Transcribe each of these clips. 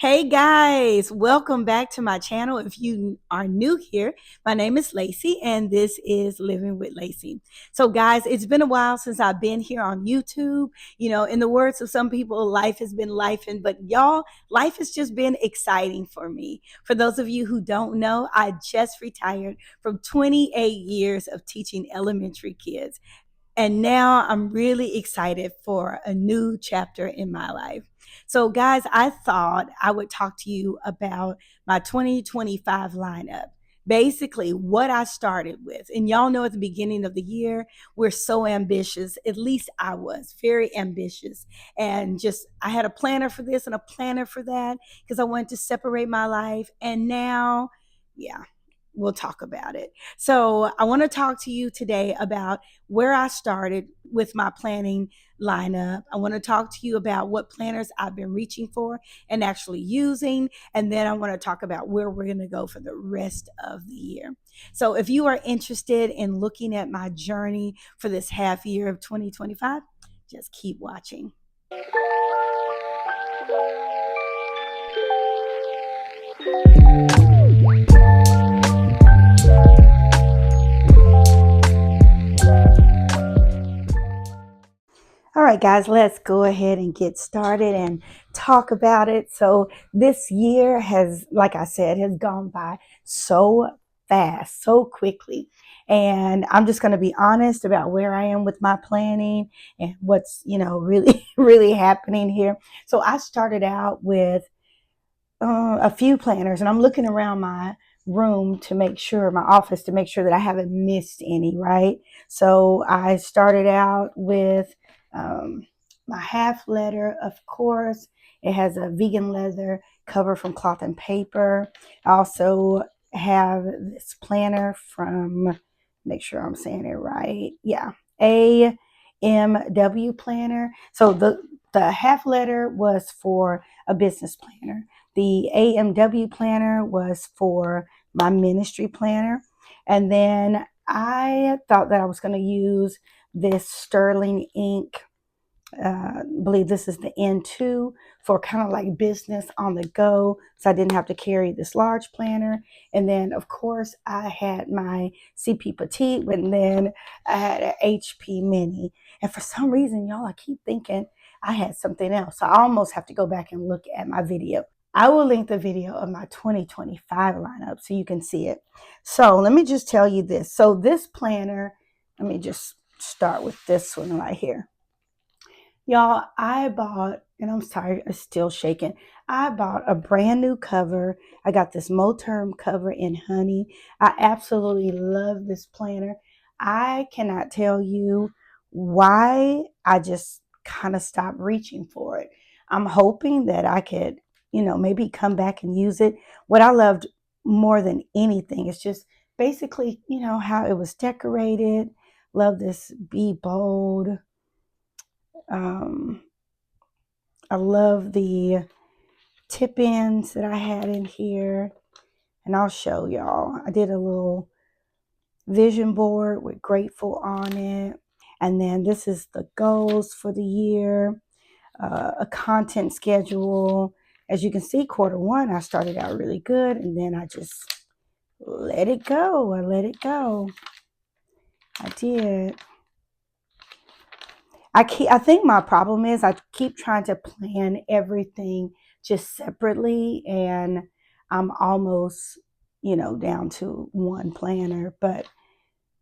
Hey guys, welcome back to my channel. If you are new here, my name is Lacey and this is Living with Lacey. So guys, it's been a while since I've been here on YouTube. In the words of some people, life has been lifing, but y'all, life has just been exciting for me. For those of you who don't know, I just retired from 28 years of teaching elementary kids. And now I'm really excited for a new chapter in my life. So, guys, I thought I would talk to you about my 2025 lineup. Basically, what I started with. And y'all know at the beginning of the year, we're so ambitious. At least I was very ambitious. And just, I had a planner for this and a planner for that because I wanted to separate my life. And now, yeah, we'll talk about it. So, I want to talk to you today about where I started with my planning lineup. I want to talk to you about what planners I've been reaching for and actually using. And then I want to talk about where we're going to go for the rest of the year. So, if you are interested in looking at my journey for this half year of 2025, just keep watching. All right, guys, let's go ahead and get started and talk about it. So this year has, like I said, has gone by so fast, so quickly. And I'm just going to be honest about where I am with my planning and what's, really, really happening here. So I started out with a few planners, and I'm looking around my room to make sure, my office, to make sure that I haven't missed any, right? So I started out with um, my half letter, of course. It has a vegan leather cover from Cloth and Paper. I also have this planner from, make sure I'm saying it right. Yeah, AMW planner. So the half letter was for a business planner. The AMW planner was for my ministry planner. And then I thought that I was going to use this sterling ink. I believe this is the N2 for kind of like business on the go. So I didn't have to carry this large planner. And then, of course, I had my CP Petite, and then I had an HP Mini. And for some reason, y'all, I keep thinking I had something else. So I almost have to go back and look at my video. I will link the video of my 2025 lineup so you can see it. So let me just tell you this. So this planner, let me just start with this one right here. Y'all, I bought, and I'm sorry, it's still shaking. I bought a brand new cover. I got this Moterm cover in honey. I absolutely love this planner. I cannot tell you why I just kind of stopped reaching for it. I'm hoping that I could, maybe come back and use it. What I loved more than anything is just basically, how it was decorated. Love this Be Bold. Um, I love the tip ends that I had in here, and I'll show y'all. I did a little vision board with grateful on it, and then this is the goals for the year, a content schedule. As you can see, quarter one, I started out really good, and then I just let it go. I let it go. I did. I think my problem is I keep trying to plan everything just separately, and I'm almost, down to one planner. But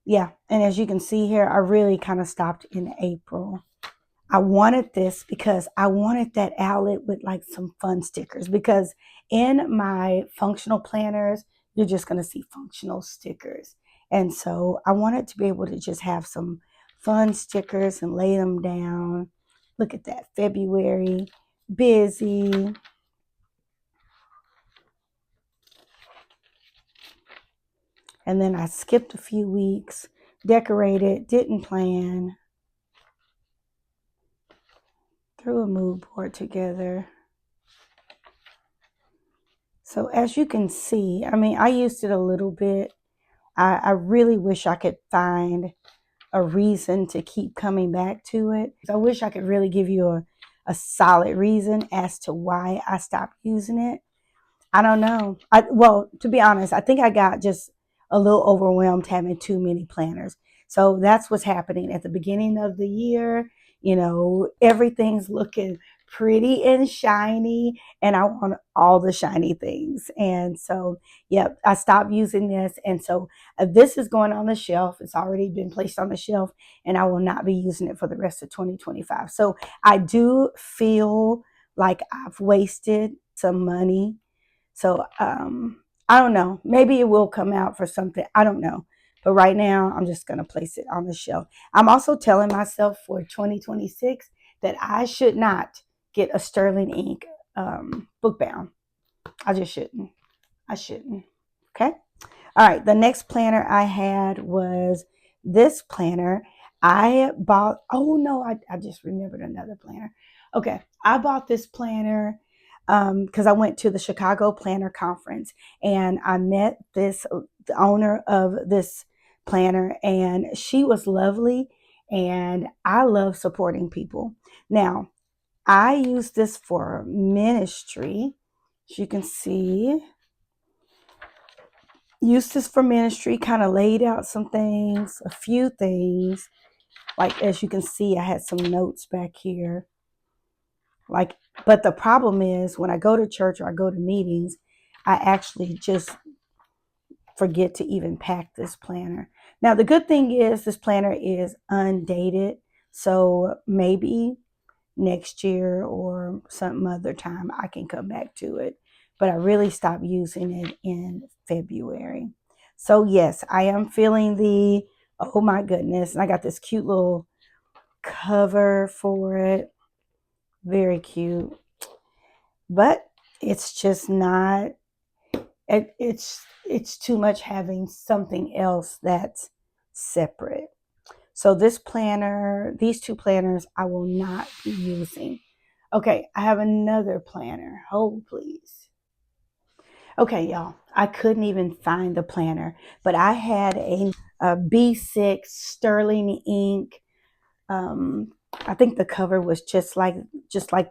yeah, and as you can see here, I really kind of stopped in April. I wanted this because I wanted that outlet with like some fun stickers, because in my functional planners, you're just going to see functional stickers. And so I wanted to be able to just have some fun stickers and lay them down. Look at that. February, busy. And then I skipped a few weeks, decorated, didn't plan, threw a mood board together. So as you can see, I used it a little bit. I really wish I could find a reason to keep coming back to it. I wish I could really give you a solid reason as to why I stopped using it. I don't know. Well, to be honest, I think I got just a little overwhelmed having too many planners. So that's what's happening at the beginning of the year. Everything's looking pretty and shiny, and I want all the shiny things. And so, yep, I stopped using this. And so this is going on the shelf. It's already been placed on the shelf, and I will not be using it for the rest of 2025. So I do feel like I've wasted some money. So I don't know. Maybe it will come out for something. I don't know. But right now, I'm just going to place it on the shelf. I'm also telling myself for 2026 that I should not get a sterling ink book bound. I just shouldn't. I shouldn't. Okay. All right. The next planner I had was this planner. I bought, oh no, I just remembered another planner. Okay. I bought this planner because I went to the Chicago Planner Conference, and I met the owner of this planner, and she was lovely, and I love supporting people. Now, I use this for ministry. As you can see, used this for ministry, kind of laid out some things, a few things. Like, as you can see, I had some notes back here. But the problem is when I go to church or I go to meetings, I actually just forget to even pack this planner. Now, the good thing is this planner is undated. So maybe next year or some other time I can come back to it. But I really stopped using it in February. So yes, I am feeling oh my goodness. And I got this cute little cover for it. Very cute. But it's just not, it's too much having something else that's separate. So these two planners, I will not be using. Okay, I have another planner. Hold, please. Okay, y'all, I couldn't even find the planner, but I had a B6 sterling ink. I think the cover was just like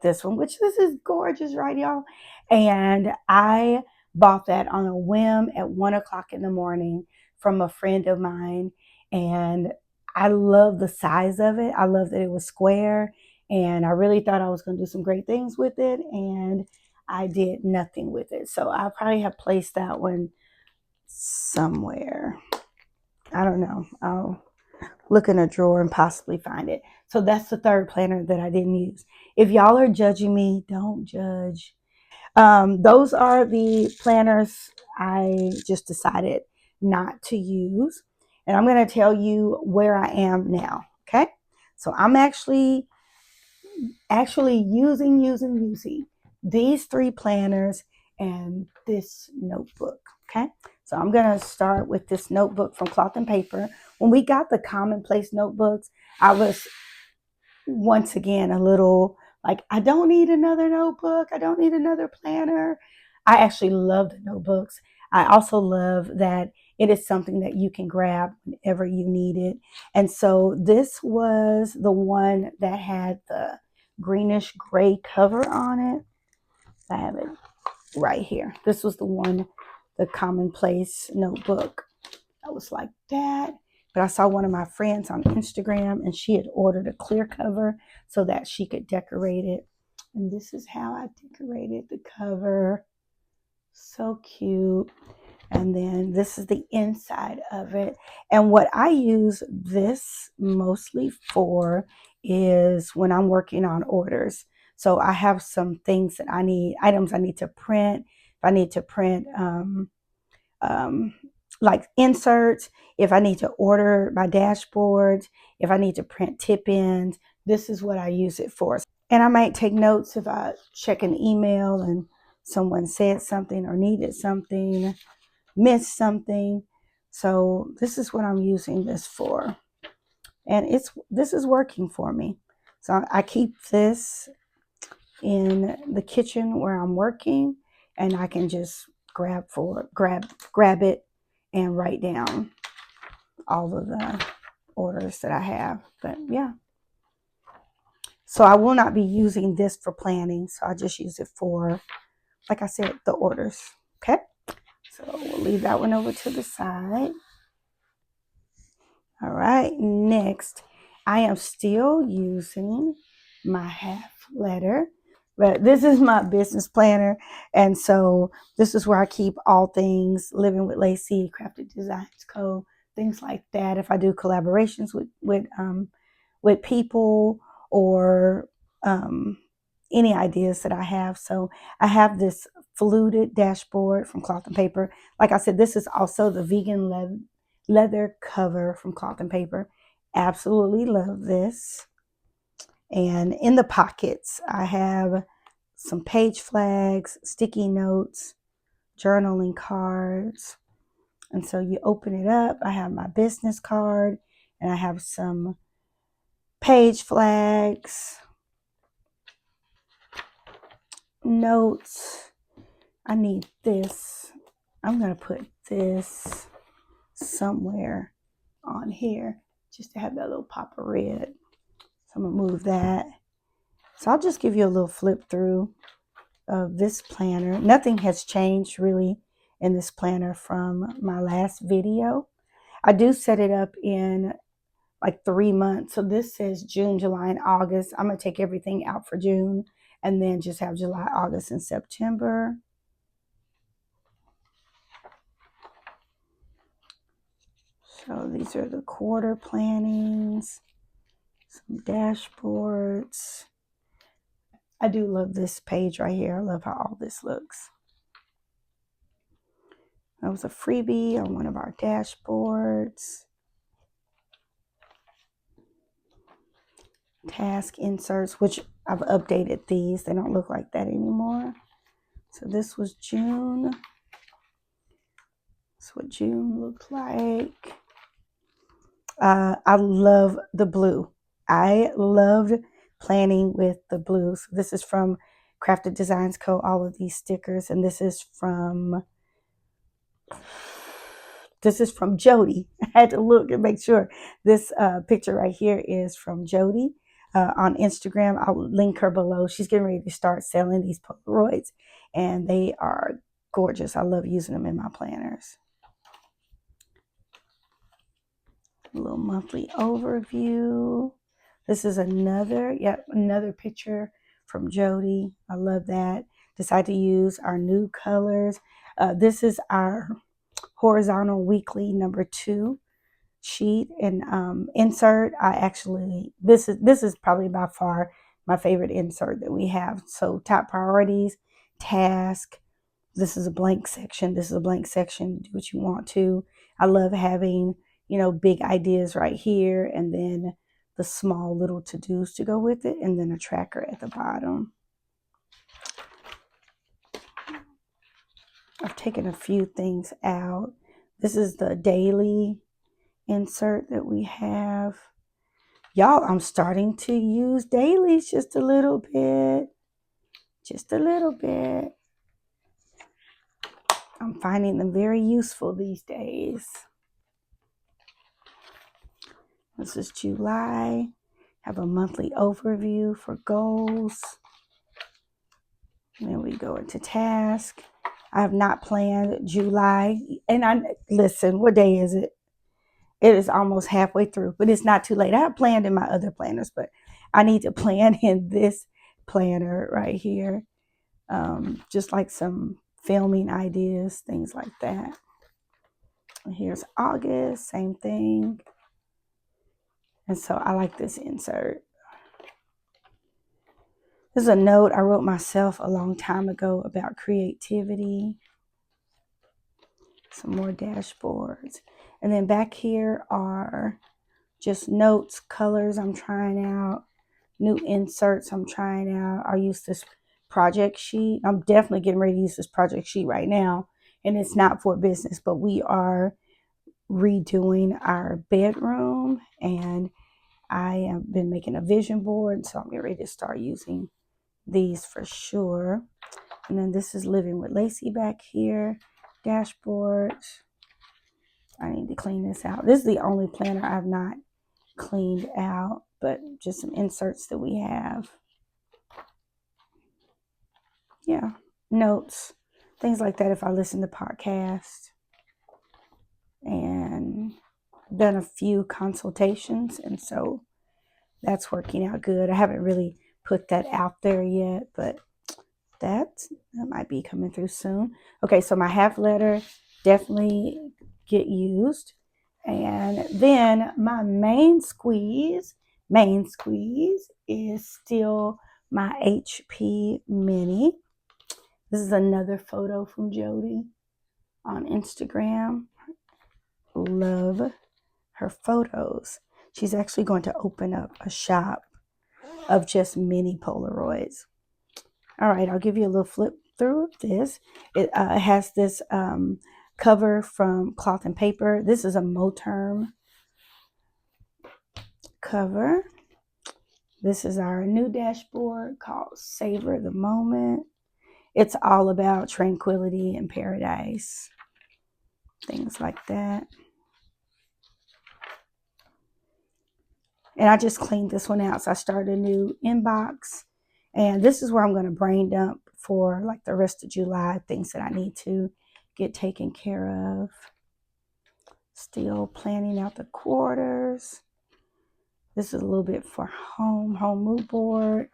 this one, which this is gorgeous, right, y'all? And I bought that on a whim at 1 o'clock in the morning from a friend of mine, and I love the size of it. I love that it was square, and I really thought I was going to do some great things with it, and I did nothing with it. So I probably have placed that one somewhere. I don't know. I'll look in a drawer and possibly find it. So that's the third planner that I didn't use. If y'all are judging me, don't judge. Those are the planners I just decided not to use. And I'm going to tell you where I am now. Okay. So I'm actually using these three planners and this notebook. Okay. So I'm going to start with this notebook from Cloth and Paper. When we got the commonplace notebooks, I was once again a little like, I don't need another notebook. I don't need another planner. I actually love the notebooks. I also love that it is something that you can grab whenever you need it. And so this was the one that had the greenish gray cover on it. I have it right here. This was the one, the commonplace notebook. I was like that. But I saw one of my friends on Instagram, and she had ordered a clear cover so that she could decorate it. And this is how I decorated the cover. So cute. And then this is the inside of it. And what I use this mostly for is when I'm working on orders. So I have some things that I need, items I need to print. If I need to print like inserts, if I need to order my dashboards, if I need to print tip ins, this is what I use it for. And I might take notes if I check an email and someone said something or needed something, missed something. So this is what I'm using this for. And this is working for me. So I keep this in the kitchen where I'm working, and I can just grab it and write down all of the orders that I have. But yeah. So I will not be using this for planning. So I just use it for, like I said, the orders. Okay. So we'll leave that one over to the side. All right. Next, I am still using my half letter, but this is my business planner. And so this is where I keep all things Living with Lacey, Crafted Designs Co., things like that. If I do collaborations with people or any ideas that I have. So I have this fluted dashboard from Cloth and Paper. Like I said, this is also the vegan leather cover from Cloth and Paper. Absolutely love this. And in the pockets, I have some page flags, sticky notes, journaling cards. And so you open it up. I have my business card and I have some page flags, notes. I need this. I'm going to put this somewhere on here just to have that little pop of red. So I'm going to move that. So I'll just give you a little flip through of this planner. Nothing has changed really in this planner from my last video. I do set it up in like 3 months. So this says June, July, and August. I'm going to take everything out for June and then just have July, August, and September. So these are the quarter plannings, some dashboards. I do love this page right here. I love how all this looks. That was a freebie on one of our dashboards. Task inserts, which I've updated these. They don't look like that anymore. So this was June. That's what June looked like. I love the blue. I loved planning with the blue. So this is from Crafted Designs Co., all of these stickers. And this is from Jody. I had to look and make sure. This picture right here is from Jody on Instagram. I'll link her below. She's getting ready to start selling these Polaroids. And they are gorgeous. I love using them in my planners. A little monthly overview. This is another picture from Jody. I love that. Decided to use our new colors. This is our horizontal weekly number 2 sheet and insert. This is probably by far my favorite insert that we have. So top priorities, task. This is a blank section. This is a blank section. Do what you want to. I love having, big ideas right here and then the small little to-dos to go with it and then a tracker at the bottom. I've taken a few things out. This is the daily insert that we have. Y'all, I'm starting to use dailies just a little bit. Just a little bit. I'm finding them very useful these days. This is July. Have a monthly overview for goals. And then we go into task. I have not planned July. And listen, what day is it? It is almost halfway through, but it's not too late. I have planned in my other planners, but I need to plan in this planner right here. Just like some filming ideas, things like that. And here's August, same thing. And so I like this insert. This is a note I wrote myself a long time ago about creativity. Some more dashboards. And then back here are just notes, colors I'm trying out, new inserts I'm trying out. I use this project sheet. I'm definitely getting ready to use this project sheet right now. And it's not for business, but we are redoing our bedroom. And I have been making a vision board. So I'm getting ready to start using these for sure. And then this is Living with Lacey back here. Dashboard. I need to clean this out. This is the only planner I've not cleaned out, but just some inserts that we have. Yeah, notes, things like that if I listen to podcasts. And done a few consultations, and so that's working out good. I haven't really put that out there yet, but that might be coming through soon. Okay, so my half letter definitely get used. And then my main squeeze is still my HP Mini. This is another photo from Jody on Instagram. Love her photos. She's actually going to open up a shop of just mini Polaroids. All right, I'll give you a little flip through of this. It has this cover from Cloth and Paper. This is a Moterm cover. This is our new dashboard called Savor the Moment. It's all about tranquility and paradise, things like that. And I just cleaned this one out. So I started a new inbox. And this is where I'm going to brain dump for like the rest of July, things that I need to get taken care of. Still planning out the quarters. This is a little bit for home mood board.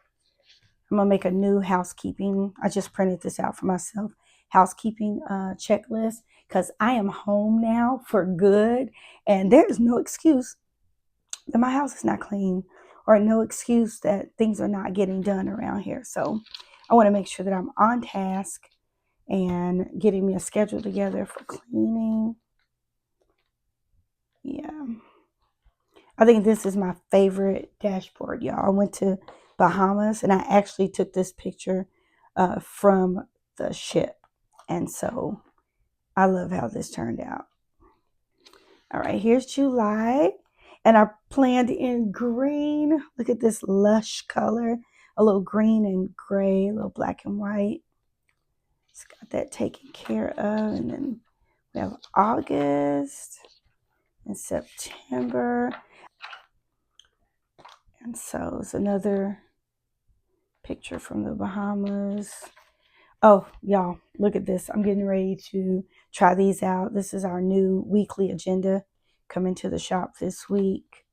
I'm going to make a new housekeeping. I just printed this out for myself. Housekeeping checklist, because I am home now for good. And there's no excuse that my house is not clean, or no excuse that things are not getting done around here. So I want to make sure that I'm on task and getting me a schedule together for cleaning. Yeah. I think this is my favorite dashboard, y'all. I went to Bahamas and I actually took this picture from the ship. And so I love how this turned out. All right, here's July. And I planned in green. Look at this lush color. A little green and gray, a little black and white. It's got that taken care of. And then we have August and September. And so it's another picture from the Bahamas. Oh, y'all, look at this. I'm getting ready to try these out. This is our new weekly agenda coming to the shop this week.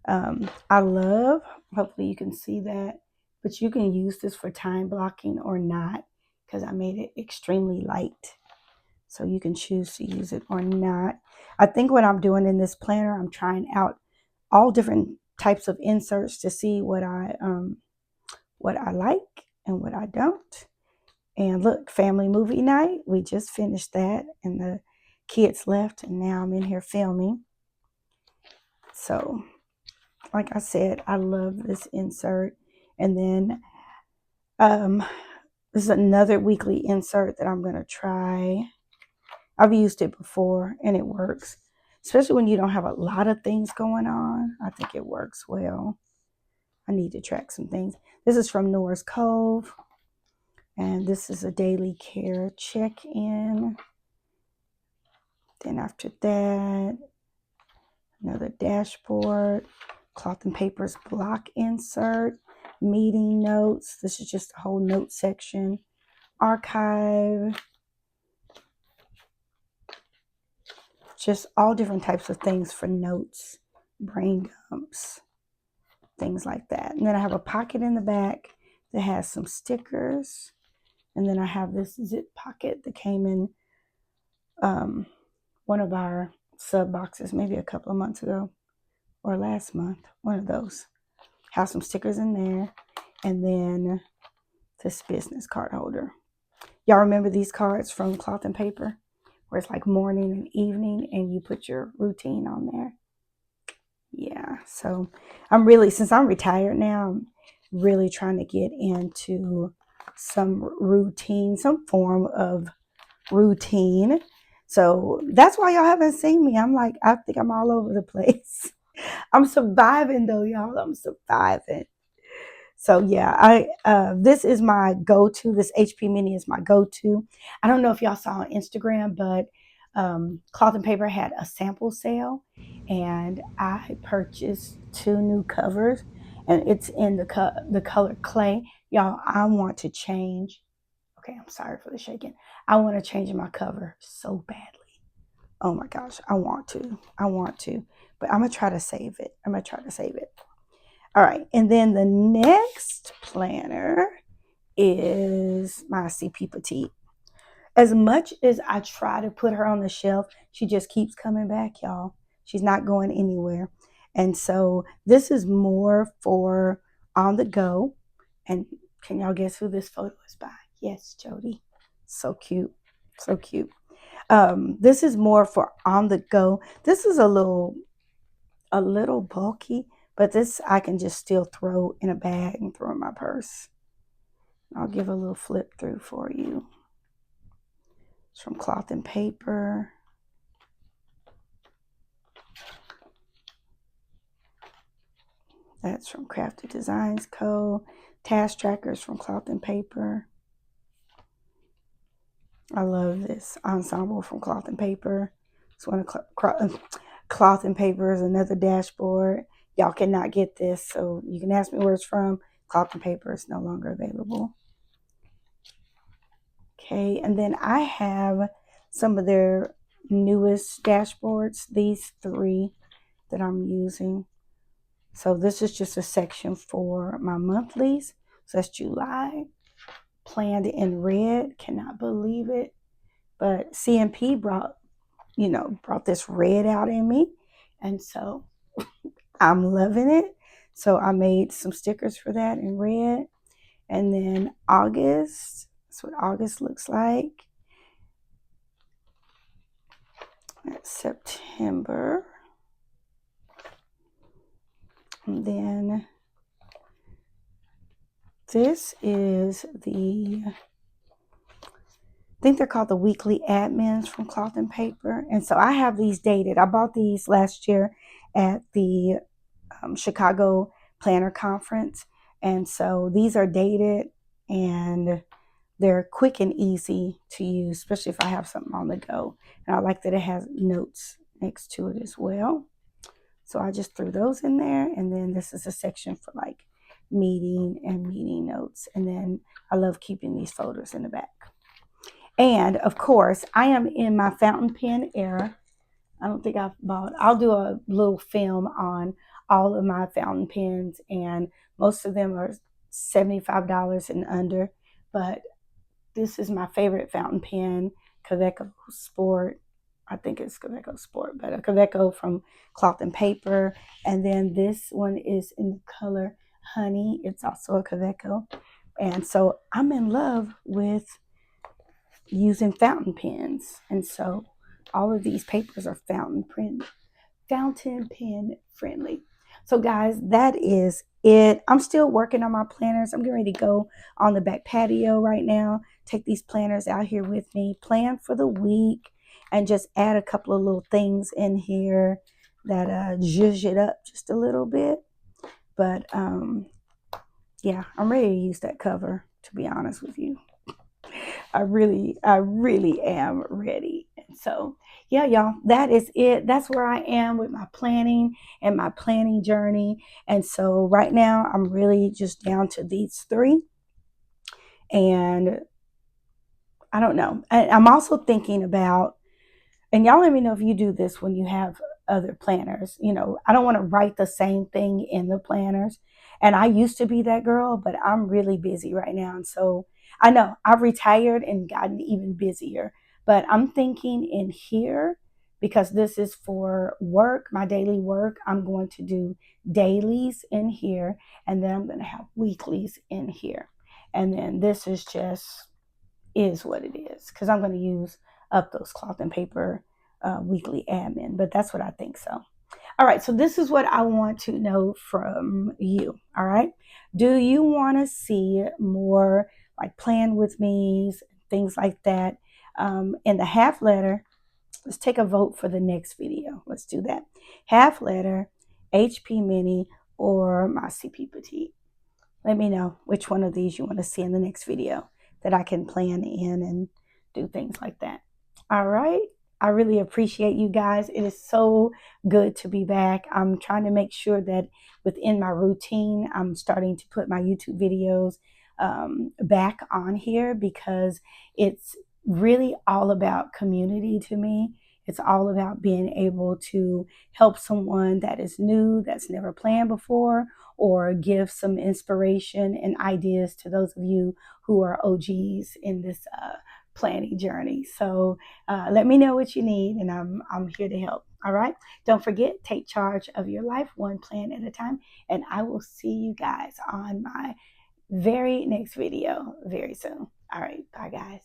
I love, hopefully you can see that, but you can use this for time blocking or not, because I made it extremely light. So you can choose to use it or not. I think what I'm doing in this planner, I'm trying out all different types of inserts to see what I like and what I don't. And look, family movie night, we just finished that and the kids left, and now I'm in here filming. So like I said, I love this insert. And then this is another weekly insert that I'm going to try. I've used it before and it works, especially when you don't have a lot of things going on. I think it works well. I need to track some things. This is from Nora's Cove. And this is a daily care check-in. Then after that, another dashboard, Cloth and Paper's block insert, meeting notes. This is just a whole note section. Archive. Just all different types of things for notes, brain dumps, things like that. And then I have a pocket in the back that has some stickers. And then I have this zip pocket that came in one of our sub boxes maybe a couple of months ago or last month, one of those. Have some stickers in there. And then this business card holder. Y'all remember these cards from Cloth and Paper, where it's like morning and evening and you put your routine on there? Yeah, so I'm really, since I'm retired now, I'm really trying to get into some routine, some form of routine. So that's why y'all haven't seen me. I'm like, I think I'm all over the place. I'm surviving though, y'all. I'm surviving. So yeah, this is my go-to. This HP Mini is my go-to. I don't know if y'all saw on Instagram, but Cloth and Paper had a sample sale, and I purchased 2 new covers, and it's in the color clay. Y'all, I want to change. Okay, I'm sorry for the shaking. I want to change my cover so badly. Oh my gosh, I want to. I want to. But I'm going to try to save it. I'm going to try to save it. All right. And then the next planner is my CP Petite. As much as I try to put her on the shelf, she just keeps coming back, y'all. She's not going anywhere. And so this is more for on the go. And can y'all guess who this photo is by? Yes, Jody. So cute. So cute. This is more for on the go. This is a little bulky, but this I can just still throw in a bag and throw in my purse. I'll give a little flip through for you. It's from Cloth and Paper. That's from Crafted Designs Co. Task Trackers from Cloth and Paper. I love this ensemble from Cloth and Paper. It's one of Cloth and Paper is another dashboard. Y'all cannot get this, so you can ask me where it's from. Cloth and Paper is no longer available. Okay, and then I have some of their newest dashboards, these 3 that I'm using. So this is just a section for my monthlies. So that's July, planned in red. Cannot believe it. But CMP brought this red out in me. And so I'm loving it. So I made some stickers for that in red. And then August, that's what August looks like. That's September. And then this is I think they're called the weekly admins from Cloth and Paper. And so I have these dated. I bought these last year at the Chicago Planner Conference. And so these are dated and they're quick and easy to use, especially if I have something on the go. And I like that it has notes next to it as well. So I just threw those in there. And then this is a section for like meeting and meeting notes. And then I love keeping these folders in the back. And of course, I am in my fountain pen era. I don't think I'll do a little film on all of my fountain pens, and most of them are $75 and under. But this is my favorite fountain pen, Kaweco Sport. I think it's Kaweco Sport, but a Kaweco from Cloth and Paper. And then this one is in the color Honey. It's also a Kaweco. And so I'm in love with using fountain pens. And so all of these papers are fountain pen friendly. So guys, that is it. I'm still working on my planners. I'm getting ready to go on the back patio right now. Take these planners out here with me, plan for the week, and just add a couple of little things in here that zhuzh it up just a little bit. But yeah, I'm ready to use that cover, to be honest with you. I really am ready. And so, yeah, y'all, that is it. That's where I am with my planning and my planning journey. And so right now I'm really just down to these 3. And I don't know. I'm also thinking about, and y'all let me know if you do this when you have other planners. I don't want to write the same thing in the planners. And I used to be that girl, but I'm really busy right now. And so I know I've retired and gotten even busier. But I'm thinking in here, because this is for work, my daily work, I'm going to do dailies in here. And then I'm going to have weeklies in here. And then this is just is what it is, because I'm going to use up those Cloth and Paper weekly admin. But that's what I think so. All right, so this is what I want to know from you. All right, do you want to see more like plan with me's, things like that? In the half letter, let's take a vote for the next video. Let's do that. Half letter, HP Mini, or my CP Petite. Let me know which one of these you want to see in the next video that I can plan in and do things like that. All right. I really appreciate you guys. It is so good to be back. I'm trying to make sure that within my routine, I'm starting to put my YouTube videos back on here, because it's really all about community to me. It's all about being able to help someone that is new, that's never planned before, or give some inspiration and ideas to those of you who are OGs in this planning journey. So let me know what you need, and I'm here to help. All right. Don't forget, take charge of your life one plan at a time. And I will see you guys on my very next video very soon. All right. Bye, guys.